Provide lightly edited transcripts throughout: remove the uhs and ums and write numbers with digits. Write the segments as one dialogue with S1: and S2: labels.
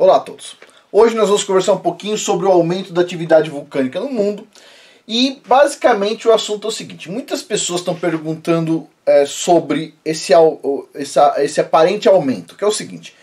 S1: Olá a todos. Hoje nós vamos conversar um pouquinho sobre o aumento da atividade vulcânica no mundo e basicamente o assunto é o seguinte: muitas pessoas estão perguntando sobre esse aparente aumento, que é o seguinte: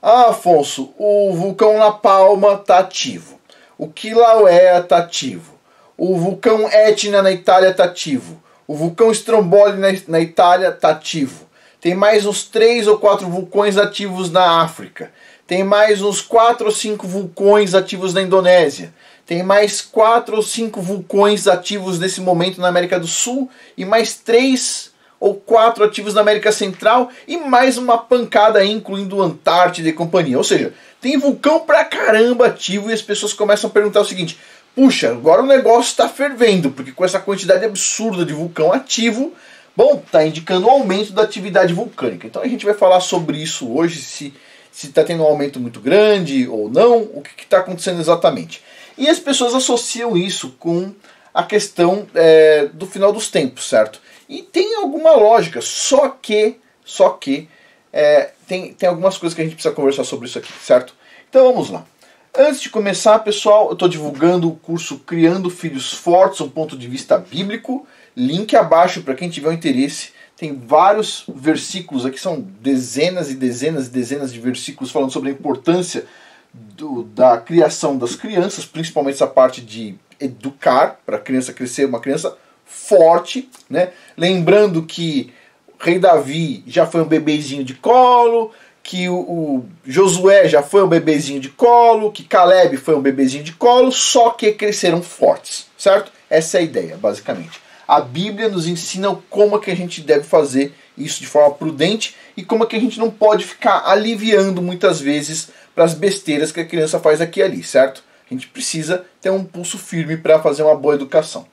S1: Afonso, o vulcão La Palma está ativo, o Kilauea está ativo, o vulcão Etna na Itália está ativo, o vulcão Stromboli na Itália está ativo, tem mais uns 3 ou 4 vulcões ativos na África, tem mais uns 4 ou 5 vulcões ativos na Indonésia, tem mais 4 ou 5 vulcões ativos nesse momento na América do Sul e mais 3 ou 4 ativos na América Central e mais uma pancada aí, incluindo Antártida e companhia. Ou seja, tem vulcão pra caramba ativo e as pessoas começam a perguntar o seguinte: puxa, agora o negócio está fervendo, porque com essa quantidade absurda de vulcão ativo, bom, está indicando o aumento da atividade vulcânica. Então a gente vai falar sobre isso hoje, se está tendo um aumento muito grande ou não, o que está acontecendo exatamente. E as pessoas associam isso com a questão do final dos tempos, certo? E tem alguma lógica, só que tem algumas coisas que a gente precisa conversar sobre isso aqui, certo? Então vamos lá. Antes de começar, pessoal, eu estou divulgando o curso Criando Filhos Fortes, um ponto de vista bíblico. Link abaixo para quem tiver interesse. Tem vários versículos aqui, são dezenas e dezenas e dezenas de versículos falando sobre a importância da criação das crianças, principalmente essa parte de educar, para a criança crescer uma criança forte, né? Lembrando que o rei Davi já foi um bebezinho de colo, que o Josué já foi um bebezinho de colo, que Caleb foi um bebezinho de colo, só que cresceram fortes, certo? Essa é a ideia, basicamente. A Bíblia nos ensina como é que a gente deve fazer isso de forma prudente e como é que a gente não pode ficar aliviando muitas vezes para as besteiras que a criança faz aqui e ali, certo? A gente precisa ter um pulso firme para fazer uma boa educação.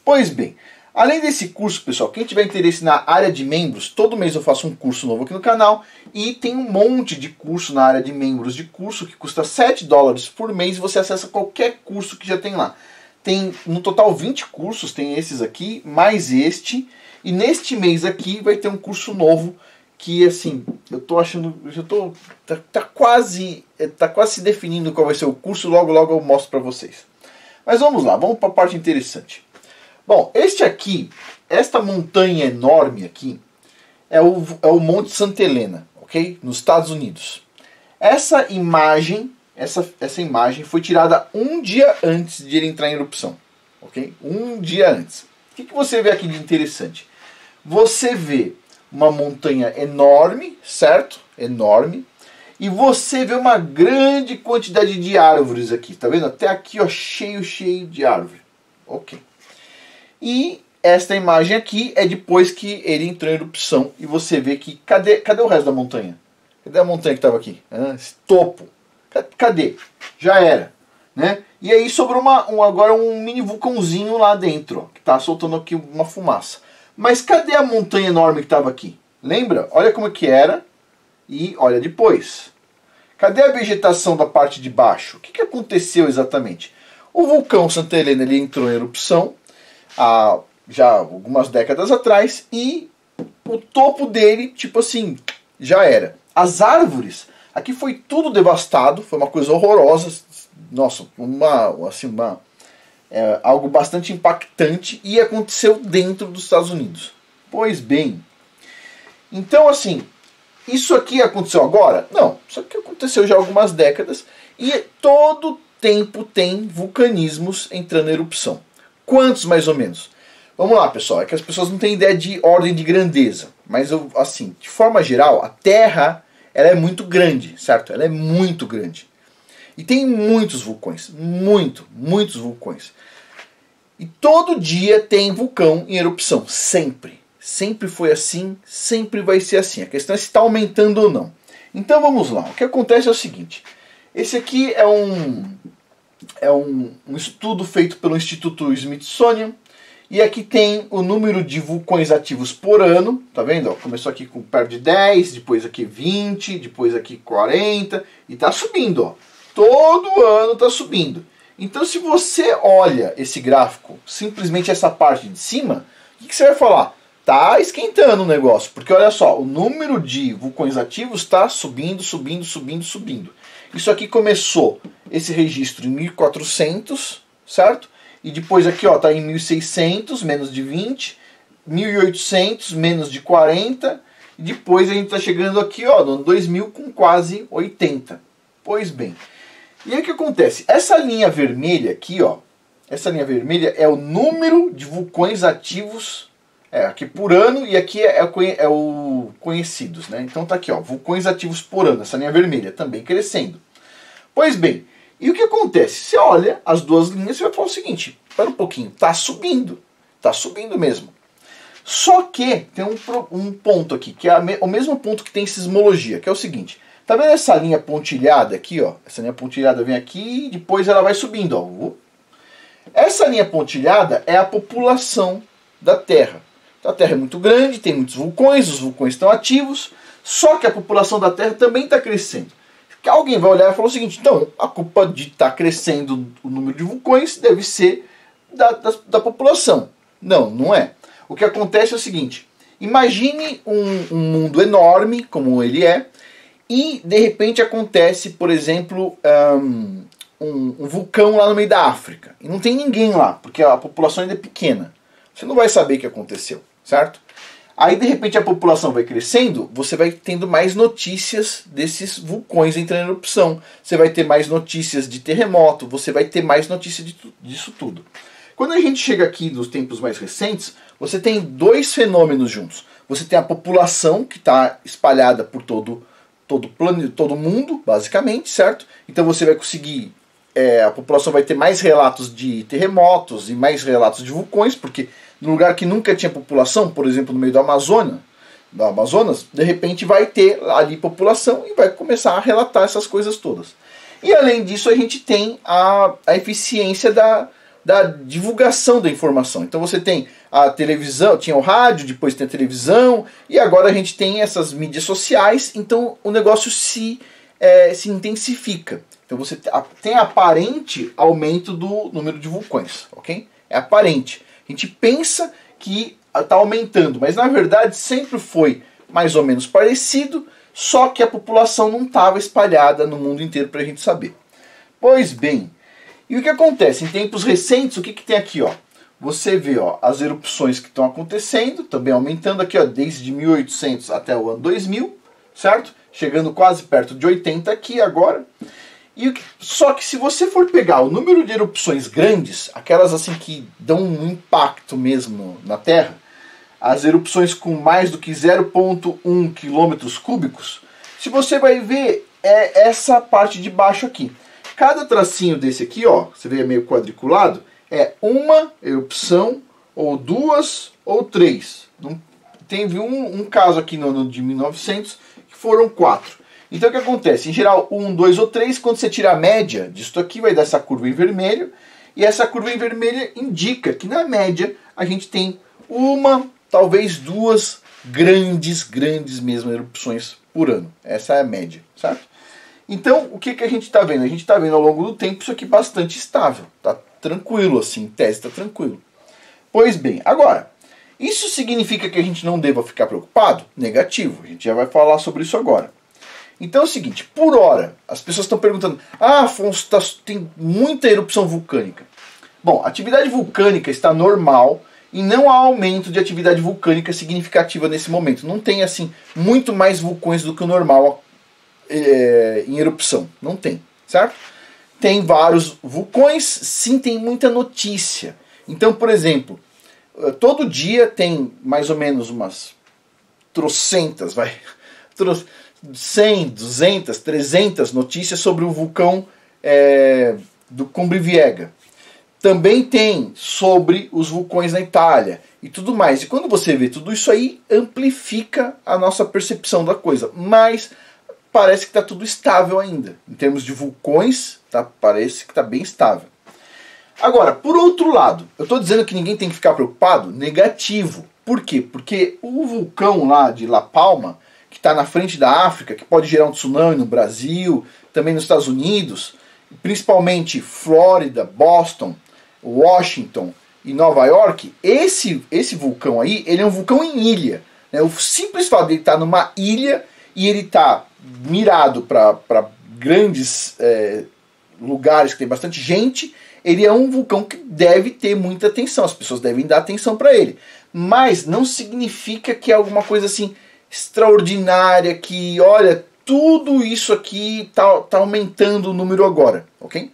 S1: Pois bem, além desse curso, pessoal, quem tiver interesse na área de membros, todo mês eu faço um curso novo aqui no canal e tem um monte de curso na área de membros de curso que custa $7 por mês e você acessa qualquer curso que já tem lá. Tem no total 20 cursos, tem esses aqui, mais este. E neste mês aqui vai ter um curso novo que, assim, eu tô achando, tá quase se definindo qual vai ser o curso, logo eu mostro para vocês. Mas vamos lá, vamos para a parte interessante. Bom, esta montanha enorme aqui é o Monte Santa Helena, ok? Nos Estados Unidos. Essa imagem foi tirada um dia antes de ele entrar em erupção, ok? Um dia antes. O que você vê aqui de interessante? Você vê uma montanha enorme, certo? Enorme. E você vê uma grande quantidade de árvores aqui, tá vendo? Até aqui, ó, cheio de árvore. Ok. E esta imagem aqui é depois que ele entrou em erupção e você vê que... Cadê o resto da montanha? Cadê a montanha que estava aqui? Esse topo. Cadê? Já era, né? E aí sobrou agora um mini vulcãozinho lá dentro, ó, que está soltando aqui uma fumaça. Mas cadê a montanha enorme que estava aqui? Lembra? Olha como é que era e olha depois. Cadê a vegetação da parte de baixo? O que aconteceu exatamente? O vulcão Santa Helena ele entrou em erupção há já algumas décadas atrás e o topo dele, tipo assim, já era. As árvores... Aqui foi tudo devastado, foi uma coisa horrorosa, nossa, algo bastante impactante e aconteceu dentro dos Estados Unidos. Pois bem, então assim, isso aqui aconteceu agora? Não, isso aqui aconteceu já há algumas décadas e todo tempo tem vulcanismos entrando em erupção. Quantos mais ou menos? Vamos lá, pessoal, é que as pessoas não têm ideia de ordem de grandeza, mas assim, de forma geral, a Terra... ela é muito grande, certo? Ela é muito grande. E tem muitos vulcões, muitos vulcões. E todo dia tem vulcão em erupção, sempre. Sempre foi assim, sempre vai ser assim. A questão é se está aumentando ou não. Então vamos lá, o que acontece é o seguinte. Esse aqui é um estudo feito pelo Instituto Smithsonian. E aqui tem o número de vulcões ativos por ano, tá vendo? Ó, começou aqui com perto de 10, depois aqui 20, depois aqui 40, e tá subindo, ó. Todo ano tá subindo. Então se você olha esse gráfico, simplesmente essa parte de cima, o que você vai falar? tá esquentando o negócio, porque olha só, o número de vulcões ativos está subindo, subindo, subindo, subindo. Isso aqui começou, esse registro em 1400, certo? E depois aqui, ó, tá em 1600, menos de 20, 1800, menos de 40, e depois a gente está chegando aqui, ó, no ano 2000 com quase 80. Pois bem, e aí o que acontece? Essa linha vermelha aqui, ó, essa linha vermelha é o número de vulcões ativos aqui por ano, e aqui é o conhecidos, né? Então tá aqui, ó, vulcões ativos por ano, essa linha vermelha também crescendo. Pois bem, e o que acontece? Você olha as duas linhas e vai falar o seguinte, espera um pouquinho, tá subindo mesmo. Só que tem um ponto aqui, que é o mesmo ponto que tem sismologia, que é o seguinte, tá vendo essa linha pontilhada aqui, ó? Essa linha pontilhada vem aqui e depois ela vai subindo, ó. Essa linha pontilhada é a população da Terra. Então, a Terra é muito grande, tem muitos vulcões, os vulcões estão ativos, só que a população da Terra também está crescendo. Alguém vai olhar e falar o seguinte, então, a culpa de estar crescendo o número de vulcões deve ser da população. Não, não é. O que acontece é o seguinte, imagine um mundo enorme, como ele é, e de repente acontece, por exemplo, um vulcão lá no meio da África. E não tem ninguém lá, porque a população ainda é pequena. Você não vai saber o que aconteceu, certo? Aí de repente a população vai crescendo, você vai tendo mais notícias desses vulcões entrando em erupção. Você vai ter mais notícias de terremoto, você vai ter mais notícias disso tudo. Quando a gente chega aqui nos tempos mais recentes, você tem dois fenômenos juntos. Você tem a população que está espalhada por todo o mundo, basicamente, certo? Então você vai conseguir, a população vai ter mais relatos de terremotos e mais relatos de vulcões, porque no lugar que nunca tinha população, por exemplo, no meio do Amazonas, de repente vai ter ali população e vai começar a relatar essas coisas todas. E além disso, a gente tem a eficiência da divulgação da informação. Então você tem a televisão, tinha o rádio, depois tem a televisão, e agora a gente tem essas mídias sociais, então o negócio se intensifica. Então você tem aparente aumento do número de vulcões, ok? É aparente. A gente pensa que está aumentando, mas na verdade sempre foi mais ou menos parecido, só que a população não estava espalhada no mundo inteiro para a gente saber. Pois bem, e o que acontece? Em tempos recentes, o que tem aqui, ó? Você vê, ó, as erupções que estão acontecendo, também aumentando aqui, ó, desde 1800 até o ano 2000, certo? Chegando quase perto de 80 aqui agora. Só que se você for pegar o número de erupções grandes, aquelas assim que dão um impacto mesmo na Terra, as erupções com mais do que 0,1 km3, se você vai ver, é essa parte de baixo aqui. Cada tracinho desse aqui, ó, você vê meio quadriculado, é uma erupção, ou duas, ou três. Teve um caso aqui no ano de 1900, que foram 4. Então o que acontece? Em geral, 1, 2 ou 3, quando você tira a média disso aqui, vai dar essa curva em vermelho, e essa curva em vermelho indica que na média a gente tem uma, talvez duas grandes mesmo erupções por ano. Essa é a média, certo? Então, o que a gente está vendo? A gente está vendo ao longo do tempo isso aqui bastante estável. Está tranquilo, assim, em tese está tranquilo. Pois bem, agora, isso significa que a gente não deva ficar preocupado? Negativo, a gente já vai falar sobre isso agora. Então é o seguinte, por hora, as pessoas estão perguntando, Afonso, tem muita erupção vulcânica. Bom, a atividade vulcânica está normal e não há aumento de atividade vulcânica significativa nesse momento. Não tem, assim, muito mais vulcões do que o normal em erupção. Não tem, certo? Tem vários vulcões, sim, tem muita notícia. Então, por exemplo, todo dia tem mais ou menos umas trocentas, 100, 200, 300 notícias sobre o vulcão do Cumbriviega. Também tem sobre os vulcões na Itália e tudo mais. E quando você vê tudo isso aí, amplifica a nossa percepção da coisa. Mas parece que está tudo estável ainda. Em termos de vulcões, parece que está bem estável. Agora, por outro lado, eu estou dizendo que ninguém tem que ficar preocupado? Negativo. Por quê? Porque o vulcão lá de La Palma, que está na frente da África, que pode gerar um tsunami no Brasil, também nos Estados Unidos, principalmente Flórida, Boston, Washington, e Nova York, esse vulcão aí, ele é um vulcão em ilha. Né? O simples fato de ele estar numa ilha e ele estar mirado para grandes lugares que tem bastante gente, ele é um vulcão que deve ter muita atenção, as pessoas devem dar atenção para ele. Mas não significa que é alguma coisa assim extraordinária, que olha, tudo isso aqui tá aumentando o número agora, ok?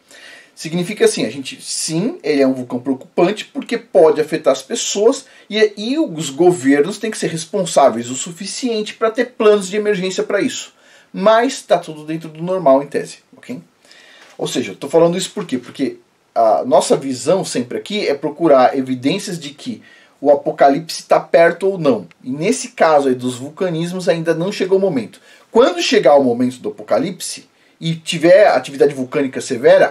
S1: Significa assim, sim, ele é um vulcão preocupante porque pode afetar as pessoas e os governos têm que ser responsáveis o suficiente para ter planos de emergência para isso. Mas está tudo dentro do normal em tese, ok? Ou seja, eu estou falando isso por quê? Porque a nossa visão sempre aqui é procurar evidências de que o apocalipse está perto ou não. E nesse caso aí dos vulcanismos ainda não chegou o momento. Quando chegar o momento do apocalipse e tiver atividade vulcânica severa,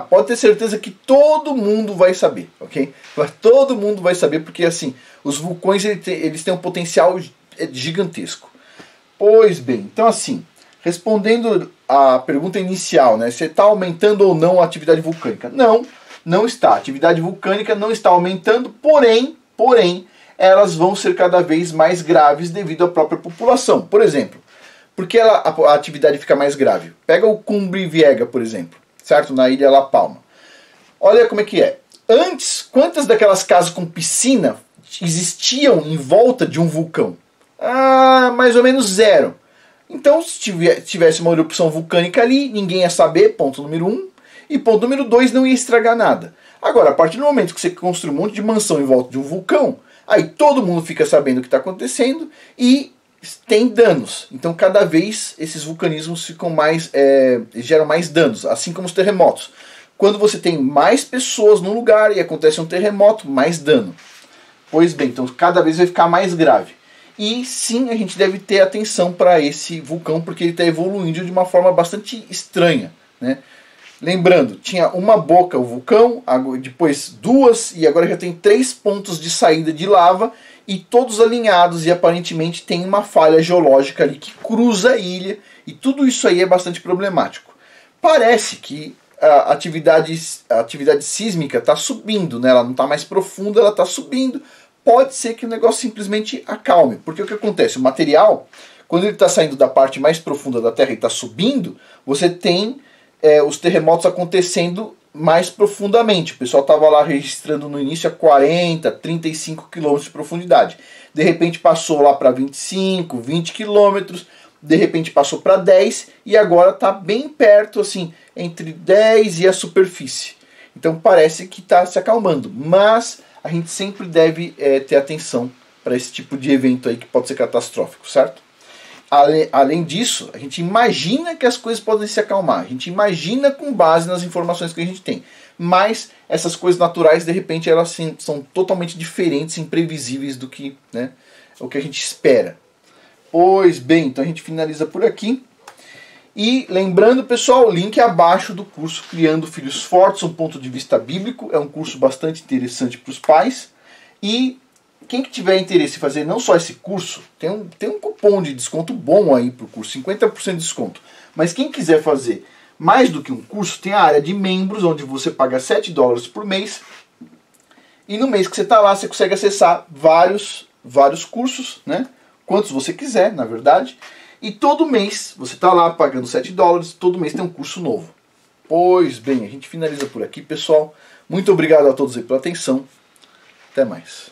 S1: pode ter certeza que todo mundo vai saber, ok? Todo mundo vai saber porque assim, os vulcões eles têm um potencial gigantesco. Pois bem, então assim, respondendo a pergunta inicial, né, se está aumentando ou não a atividade vulcânica? Não, não está. A atividade vulcânica não está aumentando, porém, elas vão ser cada vez mais graves devido à própria população. Por exemplo, por que a atividade fica mais grave? Pega o Cumbre Vieja, por exemplo, certo? Na ilha La Palma. Olha como é que é. Antes, quantas daquelas casas com piscina existiam em volta de um vulcão? Mais ou menos 0. Então, se tivesse uma erupção vulcânica ali, ninguém ia saber, ponto número 1. E ponto número 2, não ia estragar nada. Agora, a partir do momento que você construi um monte de mansão em volta de um vulcão, aí todo mundo fica sabendo o que está acontecendo e tem danos. Então, cada vez esses vulcanismos ficam geram mais danos, assim como os terremotos. Quando você tem mais pessoas no lugar e acontece um terremoto, mais dano. Pois bem, então cada vez vai ficar mais grave. E sim, a gente deve ter atenção para esse vulcão, porque ele está evoluindo de uma forma bastante estranha, né? Lembrando, tinha uma boca o vulcão, depois 2, e agora já tem 3 pontos de saída de lava, e todos alinhados, e aparentemente tem uma falha geológica ali que cruza a ilha, e tudo isso aí é bastante problemático. Parece que a atividade sísmica está subindo, né? Ela não está mais profunda, ela está subindo. Pode ser que o negócio simplesmente acalme, porque o que acontece? O material, quando ele está saindo da parte mais profunda da Terra e está subindo, você tem os terremotos acontecendo mais profundamente. O pessoal estava lá registrando no início a 40, 35 km de profundidade. De repente passou lá para 25, 20 km, de repente passou para 10 e agora está bem perto, assim, entre 10 e a superfície. Então parece que está se acalmando, mas a gente sempre deve ter atenção para esse tipo de evento aí que pode ser catastrófico, certo? Além disso, a gente imagina que as coisas podem se acalmar, a gente imagina com base nas informações que a gente tem, mas essas coisas naturais, de repente, elas sim, são totalmente diferentes, imprevisíveis do que, né, o que a gente espera. Pois bem, então a gente finaliza por aqui. E lembrando, pessoal, o link abaixo do curso Criando Filhos Fortes, um ponto de vista bíblico. É um curso bastante interessante para os pais. E quem que tiver interesse em fazer não só esse curso, tem um cupom de desconto bom aí para o curso, 50% de desconto. Mas quem quiser fazer mais do que um curso, tem a área de membros, onde você paga $7 por mês. E no mês que você está lá, você consegue acessar vários cursos, né? Quantos você quiser, na verdade. E todo mês, você está lá pagando $7, todo mês tem um curso novo. Pois bem, a gente finaliza por aqui, pessoal. Muito obrigado a todos aí pela atenção. Até mais.